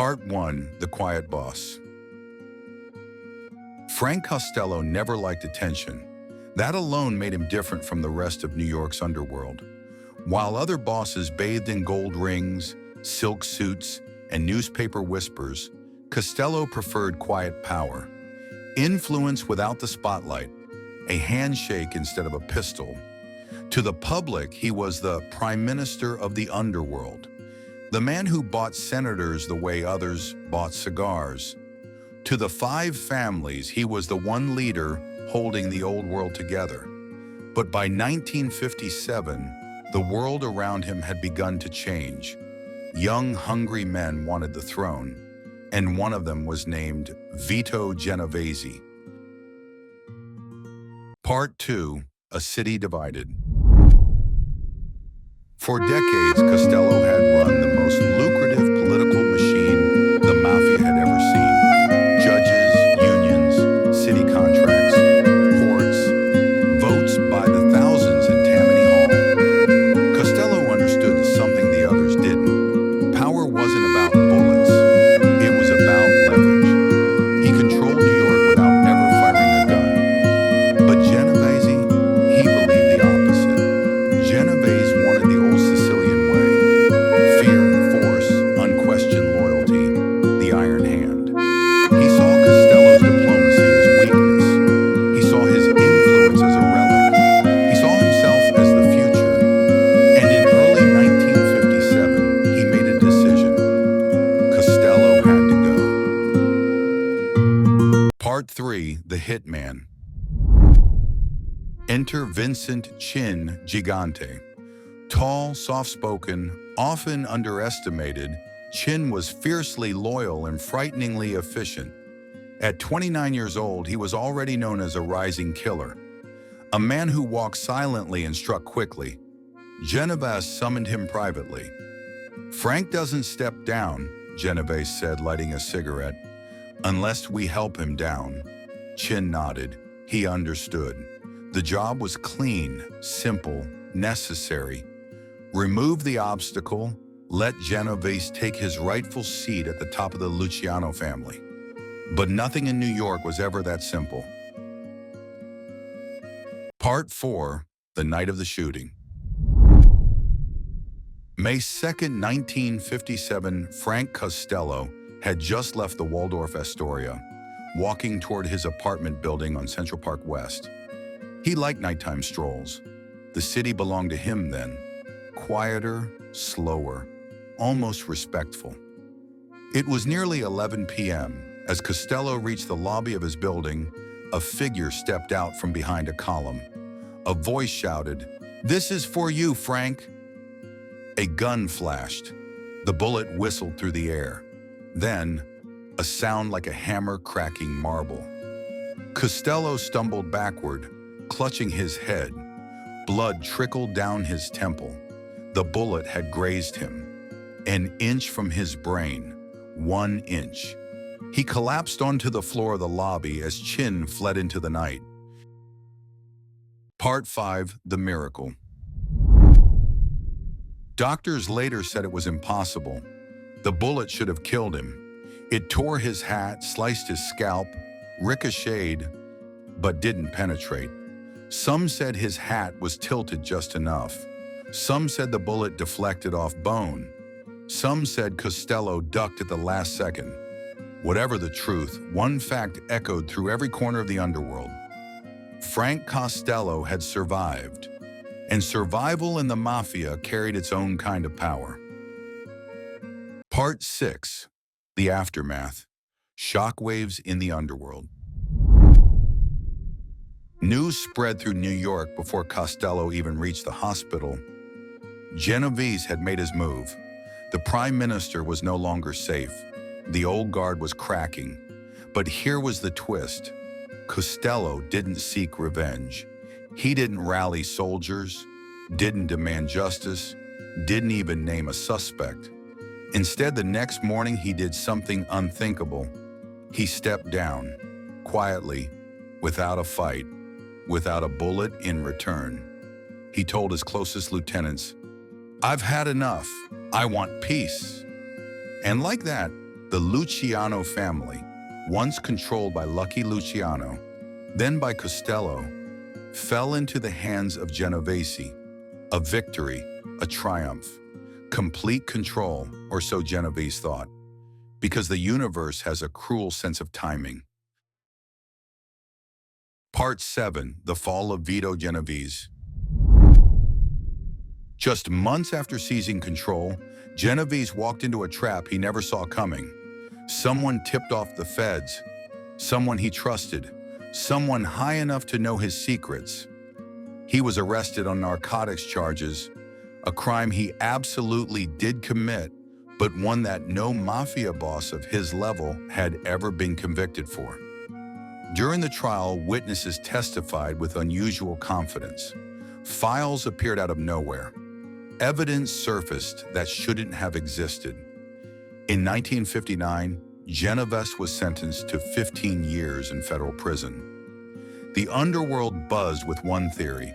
Part 1. The Quiet Boss. Frank Costello never liked attention. That alone made him different from the rest of New York's underworld. While other bosses bathed in gold rings, silk suits, and newspaper whispers, Costello preferred quiet power. Influence without the spotlight, a handshake instead of a pistol. To the public, he was the Prime Minister of the Underworld, the man who bought senators the way others bought cigars. To the five families, he was the one leader holding the old world together. But by 1957, the world around him had begun to change. Young, hungry men wanted the throne, and one of them was named Vito Genovese. Part 2. A City Divided. For decades, Costello had run the most lucrative political machine the Mafia had ever seen. Judges, unions, city contracts, courts, votes by the thousands in Tammany Hall. Costello understood something the others didn't. Power wasn't about bullets. It was about leverage. He controlled New York without ever firing a gun. But Genovese, he believed the opposite. Genovese wanted the old Sicilian way. Fear, force, unquestioned loyalty, the iron hand. He saw Costello's diplomacy as weakness. He saw his influence as a relic. He saw himself as the future. And in early 1957, he made a decision. Costello had to go. Part 3. The Hitman. Enter Vincent Gigante. Tall, soft-spoken, often underestimated, Chin was fiercely loyal and frighteningly efficient. At 29 years old, he was already known as a rising killer, a man who walked silently and struck quickly. Genovese summoned him privately. "Frank doesn't step down," Genovese said, lighting a cigarette, "unless we help him down." Chin nodded. He understood. The job was clean, simple, necessary. Remove the obstacle, let Genovese take his rightful seat at the top of the Luciano family. But nothing in New York was ever that simple. Part 4. The Night of the Shooting. May 2nd, 1957, Frank Costello had just left the Waldorf Astoria, walking toward his apartment building on Central Park West. He liked nighttime strolls. The city belonged to him then. Quieter, slower, almost respectful. It was nearly 11 p.m. As Costello reached the lobby of his building, a figure stepped out from behind a column. A voice shouted, "This is for you, Frank." A gun flashed. The bullet whistled through the air. Then, a sound like a hammer cracking marble. Costello stumbled backward, clutching his head. Blood trickled down his temple. The bullet had grazed him. An inch from his brain. 1 inch. He collapsed onto the floor of the lobby as Chin fled into the night. Part 5. The Miracle. Doctors later said it was impossible. The bullet should have killed him. It tore his hat, sliced his scalp, ricocheted, but didn't penetrate. Some said his hat was tilted just enough. Some said the bullet deflected off bone. Some said Costello ducked at the last second. Whatever the truth, one fact echoed through every corner of the underworld. Frank Costello had survived, and survival in the Mafia carried its own kind of power. Part 6. The Aftermath. Shockwaves in the Underworld. News spread through New York before Costello even reached the hospital. Genovese had made his move. The Prime Minister was no longer safe. The old guard was cracking. But here was the twist. Costello didn't seek revenge. He didn't rally soldiers, didn't demand justice, didn't even name a suspect. Instead, the next morning, he did something unthinkable. He stepped down, quietly, without a fight, without a bullet in return. He told his closest lieutenants, "I've had enough. I want peace." And like that, The Luciano family, once controlled by Lucky Luciano, then by Costello, fell into the hands of Genovese, a victory, a triumph, complete control, or so Genovese thought, because the universe has a cruel sense of timing. Part 7, The Fall of Vito Genovese. Just months after seizing control, Genovese walked into a trap he never saw coming. Someone tipped off the feds, someone he trusted, someone high enough to know his secrets. He was arrested on narcotics charges, a crime he absolutely did commit, but one that no mafia boss of his level had ever been convicted for. During the trial, witnesses testified with unusual confidence. Files appeared out of nowhere. Evidence surfaced that shouldn't have existed. In 1959, Genovese was sentenced to 15 years in federal prison. The underworld buzzed with one theory.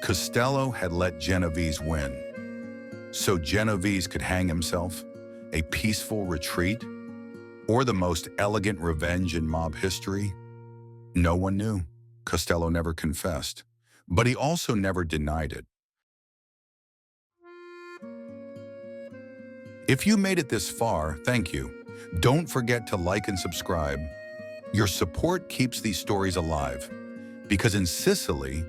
Costello had let Genovese win. So Genovese could hang himself, a peaceful retreat, or the most elegant revenge in mob history? No one knew. Costello never confessed, but he also never denied it. If you made it this far, thank you. Don't forget to like and subscribe. Your support keeps these stories alive, because in Sicily,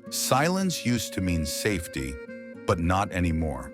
silence used to mean safety, but not anymore.